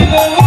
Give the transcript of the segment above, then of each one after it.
Oh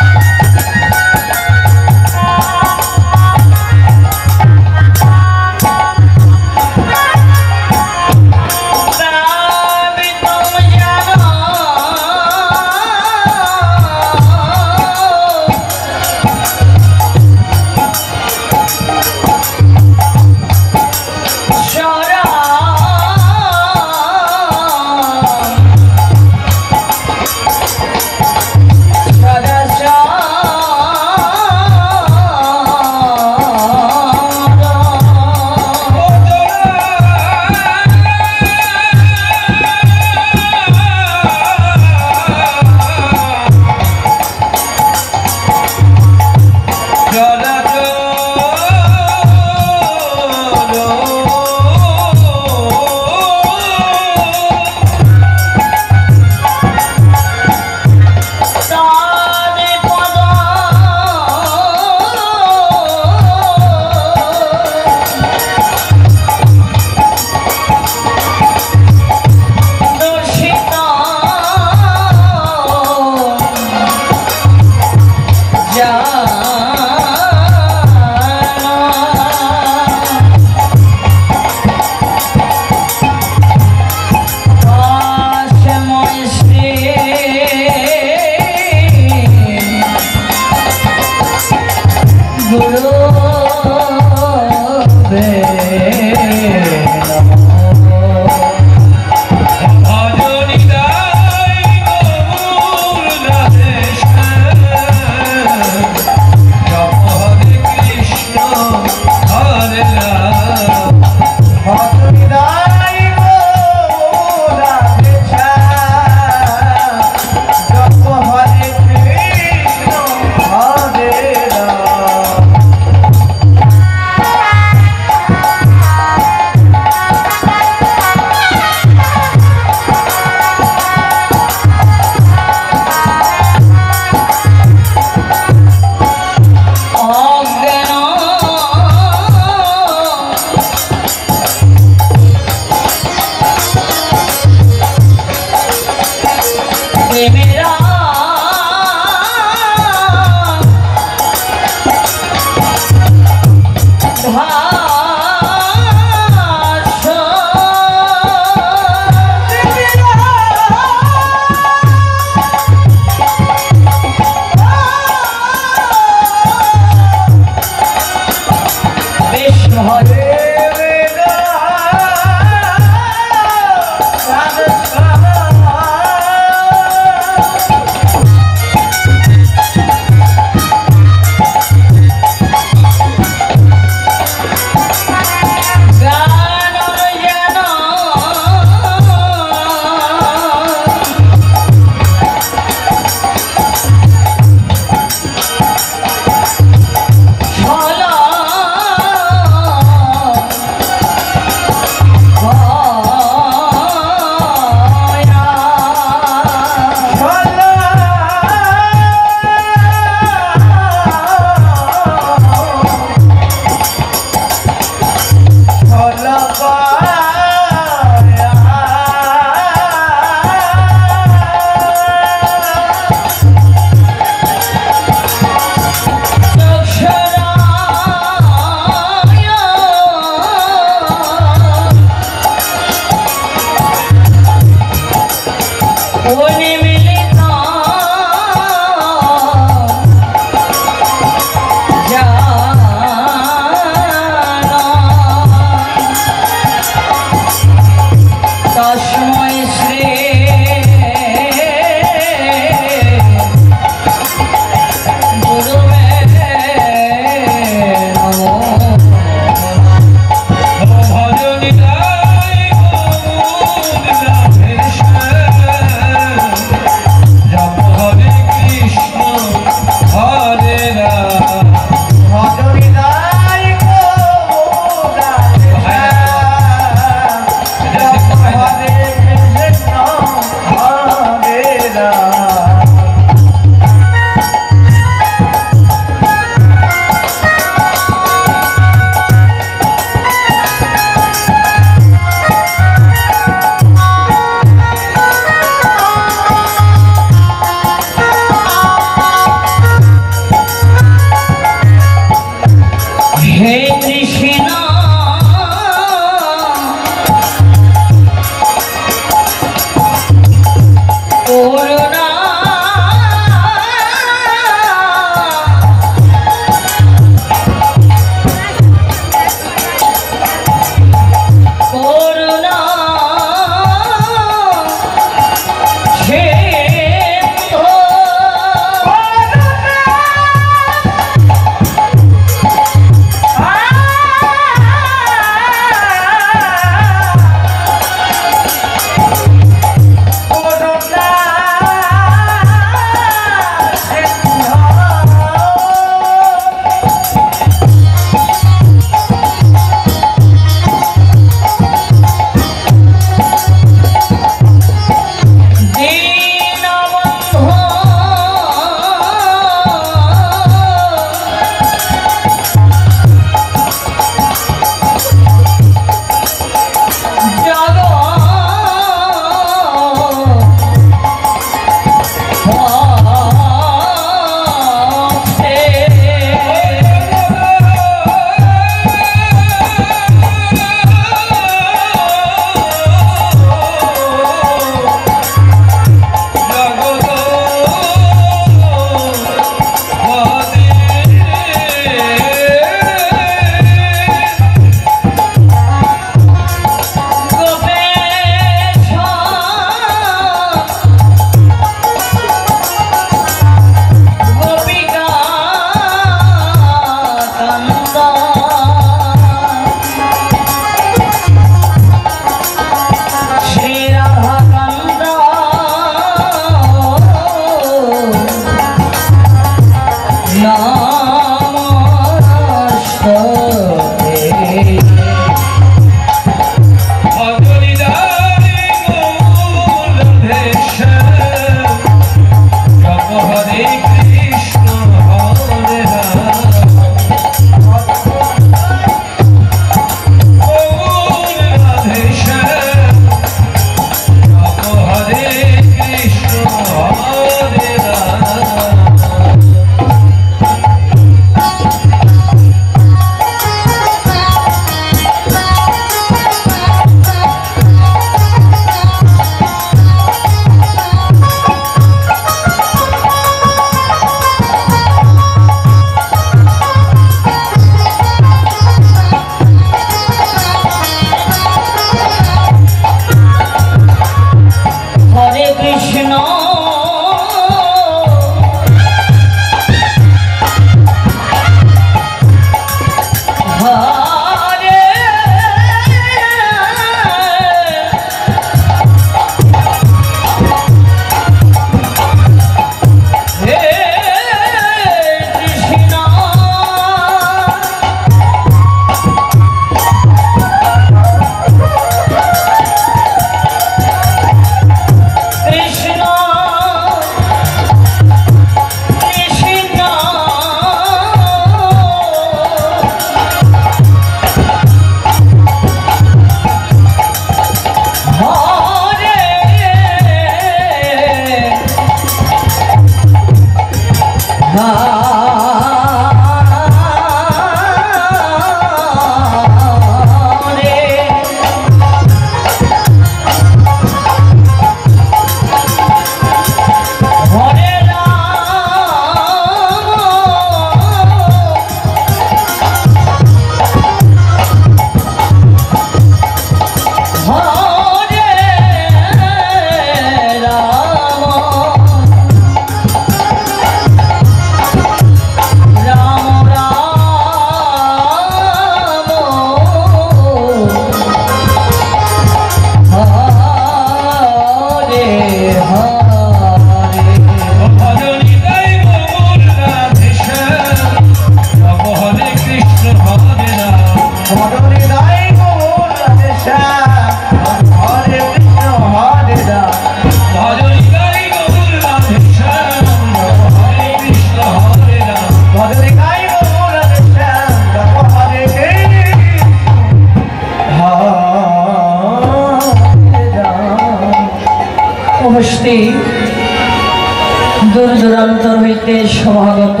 दूर दूरान्तर हईते समागत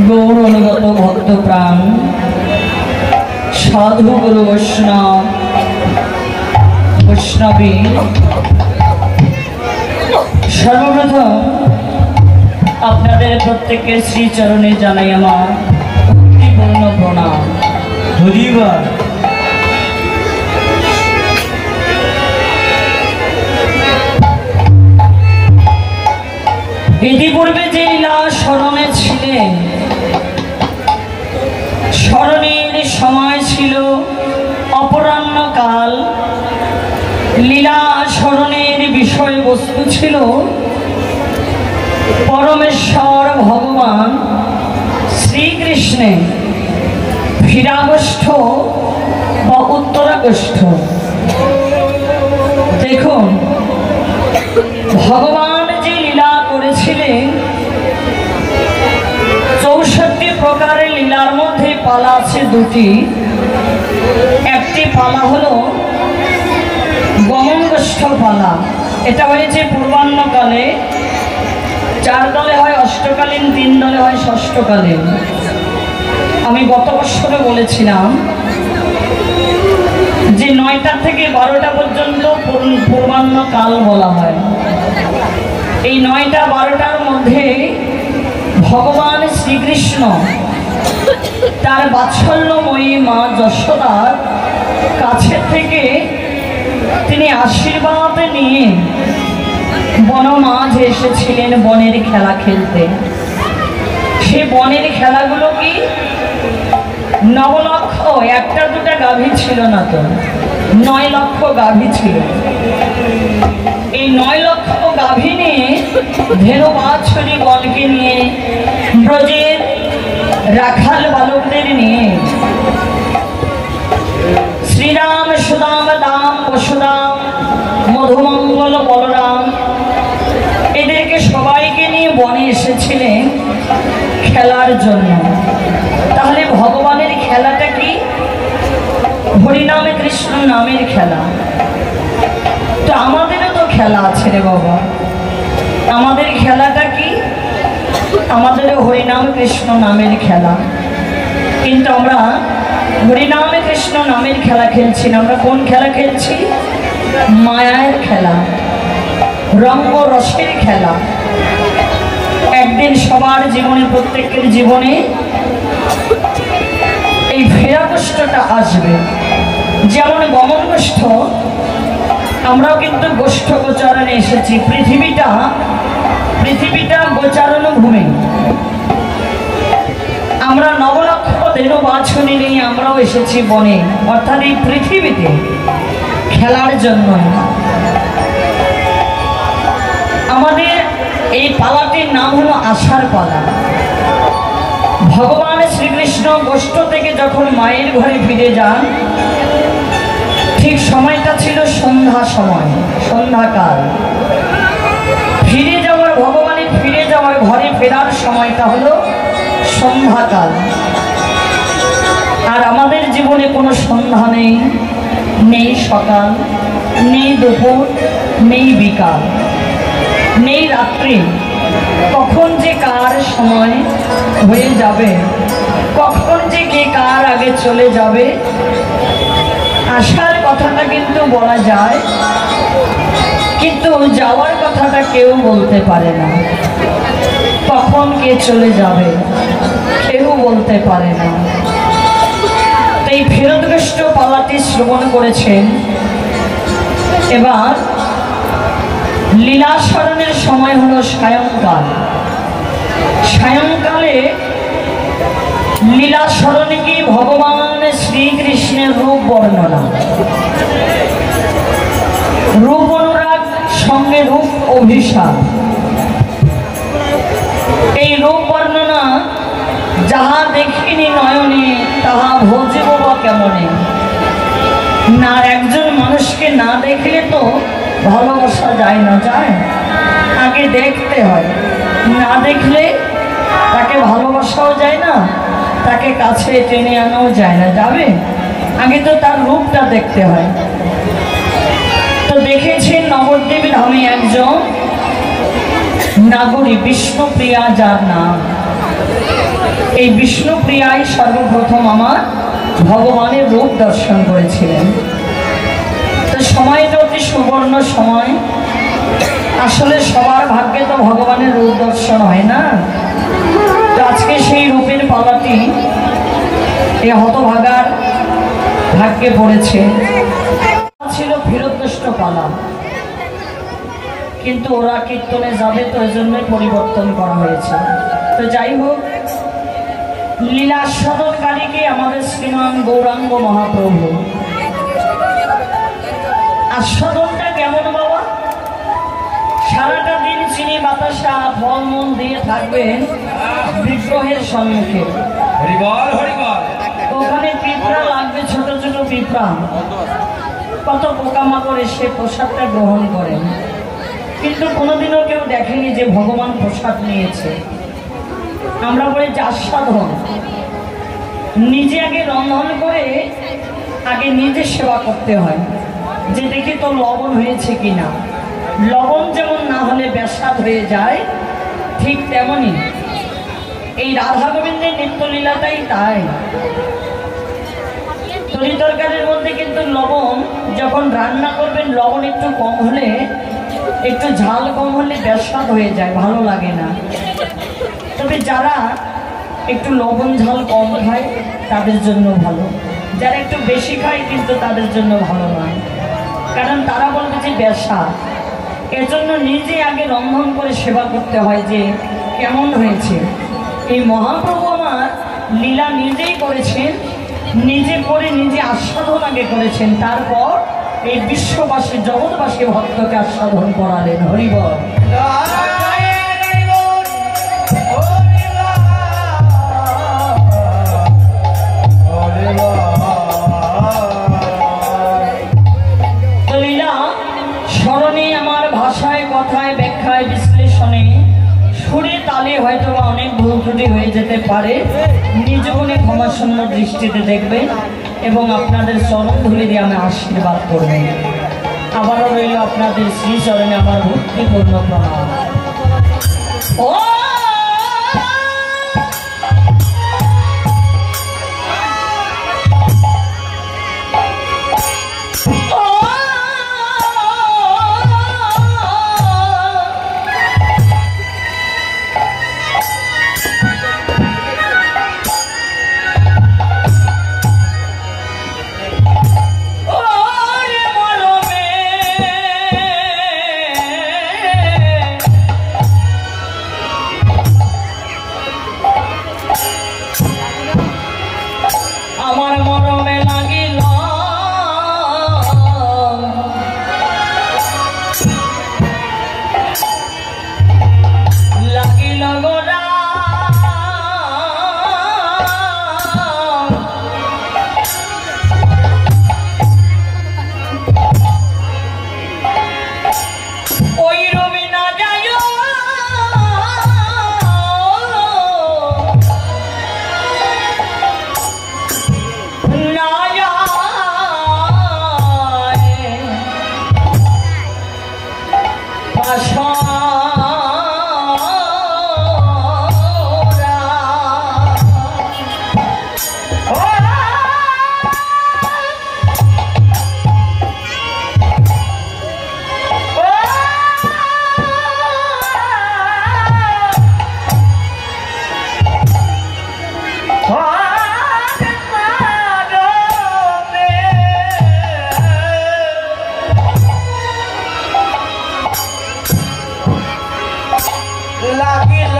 गौर अनुगत भक्त प्राण साधु गुरु वैष्णव वैष्णवी सर्वप्रथम आपनादेर प्रत्येकेर श्रीचरणे जानाई आमार भक्तिपूर्ण प्रणाम। धन्यवाद। इतिपूर्वे जे लीला स्मरणे छिलेन स्मरणेर समय छिल अपराह्नकाल। लीला स्मरणेर विषय वस्तु छिल परमेश्वर भगवान श्रीकृष्णेर फिरागोष्ठ बा उत्तरागोष्ठ। देखुन भगवान 64 प्रकार लीलार मध्य पाला आछे दुटी। एकटी पाला हलो गमनगोष्ठ पाला। एटा हयेछे पूर्वाह्नकाले, 4 दले हय अष्टकालीन, 3 दले हय षष्ठकालीन। आमी गत बछरे बोलेछिलाम जे 9टा থেকে 12টা পর্যন্ত पूर्वाह्नकाल बला हय। এই 9টা 12টার মধ্যে भगवान श्रीकृष्ण तार बात्सल्यमयी मा यशोदार काछे थेके तिनि आशीर्वाद निये बनमाझे एसेछिलेन बनेर खेला खेलते। सेई बनेर खेलागुलो कि नवलक्ष एकटा दुटा गाभी छिलो ना तो 9 लक्ष गाभी छिलो। এই 9 লক্ষ গাভী নিয়ে ধেনু বাছুরি গণকে নিয়ে ব্রজের রাখাল বালকদের নিয়ে শ্রীরাম সুদাম দাম বসুদাম মধুমঙ্গল বলরাম এদেরকে সবাইকে নিয়ে বনে এসেছিলেন খেলার জন্য। তাহলে ভগবানের খেলাটা কি? হরিনামে কৃষ্ণ নামের খেলা। তো আমাদেরও তো খেলা আছে রে বাবা। আমাদের খেলাটা কি? আমাদেরও হরিনাম কৃষ্ণ নামের খেলা। কিন্তু আমরা হরিনামে কৃষ্ণ নামের খেলা খেলছি না। আমরা কোন খেলা খেলছি? মায়ার খেলা, রঙ্গ রসের খেলা। একদিন সবার জীবনে, প্রত্যেকের জীবনে এই ফেরাগোষ্ঠটা আসবে। যেমন গমনগোষ্ঠ, আমরাও কিন্তু গোষ্ঠ গোচারণে এসেছি। পৃথিবীটা গোচারণ ভূমি। আমরা 9 লক্ষ ধেনু বাছুরি নিয়ে আমরাও এসেছি বনে, অর্থাৎ এই পৃথিবীতে খেলার জন্য। আমাদের এই পালাটির নাম হলো আশার পালা। ভগবান শ্রীকৃষ্ণ গোষ্ঠ থেকে যখন মায়ের ঘরে ফিরে যান, ঠিক সময়টা ছিল সন্ধ্যা সময়, সন্ধ্যাকাল। ফিরে যাওয়ার, ভগবানের ফিরে যাওয়ার, ঘরে ফেরার সময়টা হলো সন্ধ্যাকাল। আর আমাদের জীবনে কোনো সন্ধ্যা নেই, নেই সকাল, নেই দুপুর, নেই বিকাল, নেই রাত্রি। কখন যে কার সময় হয়ে যাবে, কখন যে কে কার আগে চলে যাবে, আসার কথাটা কিন্তু বলা যায়, কিন্তু যাওয়ার কথাটা কেউ বলতে পারে না। কখন কে চলে যাবে কেউ বলতে পারে না। এই ফেরতগ্রস্ত পালাটি শ্রবণ করেছেন। এবার লীলা স্মরণের সময় হলো সায়ংকাল। সায়ংকালে লীলা স্মরণে কি ভগবান শ্রীকৃষ্ণের রূপ বর্ণনা, রূপ অনুরাগ সঙ্গে রূপ অভিশাপ। এই রূপ বর্ণনা যাহা দেখিনি নয়নে তাহা ভজিব বা কেমনে। না, একজন মানুষকে না দেখলে তো ভালোবাসা যায় না, যায় আগে দেখতে হয়। না দেখলে তাকে ভালোবাসাও যায় না, তাকে কাছে টেনে আনাও যায় না। যাবে আগে তো তার রূপটা দেখতে হয়। তো দেখেছেন নবদ্বীপ ধামে একজন নাগরী বিষ্ণুপ্রিয়া, যার নাম। এই বিষ্ণুপ্রিয়াই সর্বপ্রথম আমার ভগবানের রূপ দর্শন করেছিলেন। তো সময়টা অতি সুবর্ণ সময়। আসলে সবার ভাগ্যে তো ভগবানের রূপ দর্শন হয় না। তো আজকে সেই রূপের পালাটি এই হতভাগার ভাগ্যে পড়েছে। ছিল ফেরতগ্রস্ত পালা, কিন্তু ওরা কীর্তনে যাবে তো এই জন্যই পরিবর্তন করা হয়েছে। তো যাই হোক, লীলা আস্বাদনকারীকে আমাদের শ্রীমান গৌরাঙ্গ মহাপ্রভু। আস্বাদনটা কেমন বাবা? সারাটা দিন চিনি বাতাসা ফলমূল দিয়ে থাকবেন বিগ্রহের সম্মুখে। ওখানে পিঁপড়া লাগবে, ছোট ছোট পিঁপড়া, কত পোকামাকড় এসে প্রসাদটা গ্রহণ করেন। কিন্তু কোনোদিনও কেউ দেখেনি যে ভগবান প্রসাদ নিয়েছে। আমরা বলি যে আস্বাদন, নিজে আগে রন্ধন করে আগে নিজে সেবা করতে হয়, যে দেখি তো লবণ হয়েছে কিনা। লবণ যেমন না হলে বেস্বাদ হয়ে যায়, ঠিক তেমনই এই রাধা গোবিন্দের নিত্যলীলাটাই তাই। তরি তরকারির মধ্যে কিন্তু লবণ যখন রান্না করবেন, লবণ একটু কম হলে, একটু ঝাল কম হলে বেস্বাদ হয়ে যায়, ভালো লাগে না। তবে যারা একটু লবণ ঝাল কম খায় তাদের জন্য ভালো, যারা একটু বেশি খায় কিন্তু তাদের জন্য ভালো নয়, কারণ তারা বলবে যে বেস্বাদ। এজন্য নিজে আগে রন্ধন করে সেবা করতে হয় যে কেমন হয়েছে। এই মহাপ্রভু আমার লীলা নিজেই করেছেন, নিজে করে নিজে আস্বাদন আগে করেছেন, তারপর এই বিশ্ববাসী জগৎবাসী ভক্তকে আস্বাদন করালেন। হরিবল। লীলা স্মরণে আমার ভাষায়, কথায়, ব্যাখ্যায়, বিশ্লেষণে, সুরে, তালে হয়তো বা অনেক ভুল ত্রুটি হয়ে যেতে পারে। নিজ গুণে ক্ষমাশূন্য দৃষ্টিতে দেখবেন এবং আপনাদের চরণ ধুলি দিয়ে আমি আশীর্বাদ করবেন। আবারও রইল আপনাদের শ্রীচরণে আমার ভক্তিপূর্ণ প্রণাম। ও লাগিল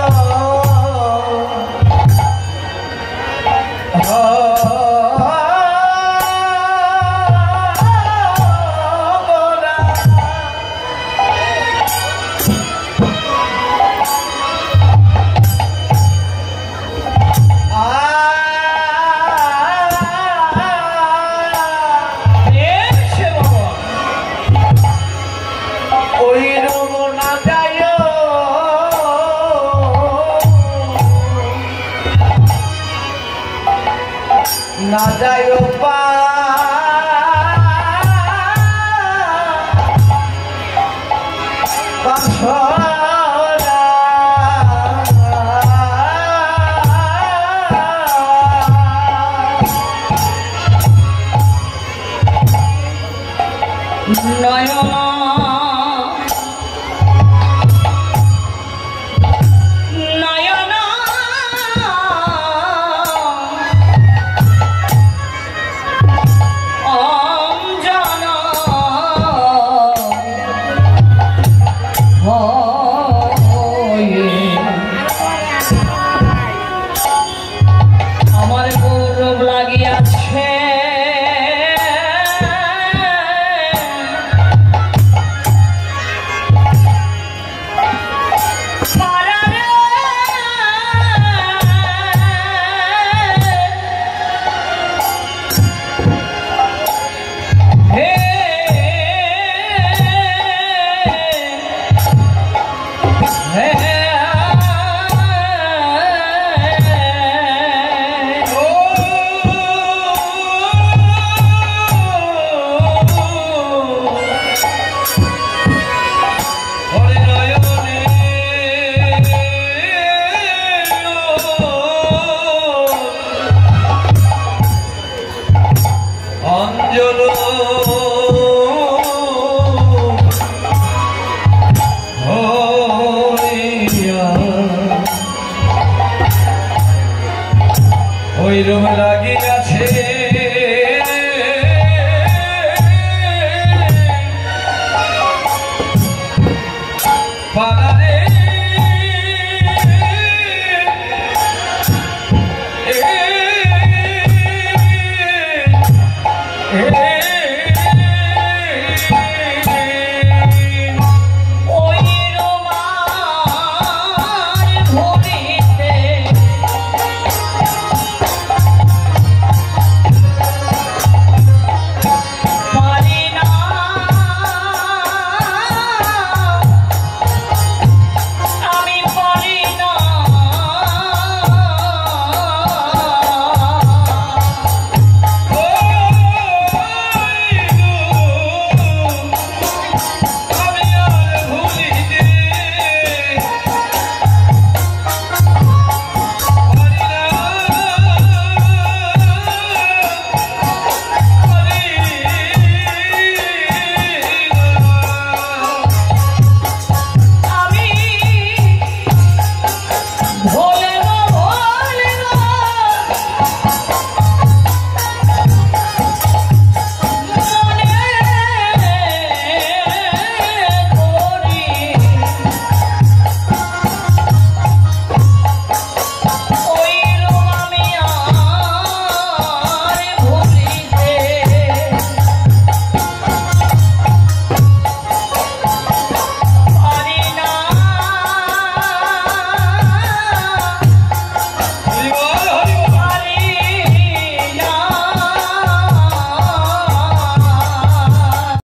না যায় নয়ন ওই রূপ লাগিয়াছে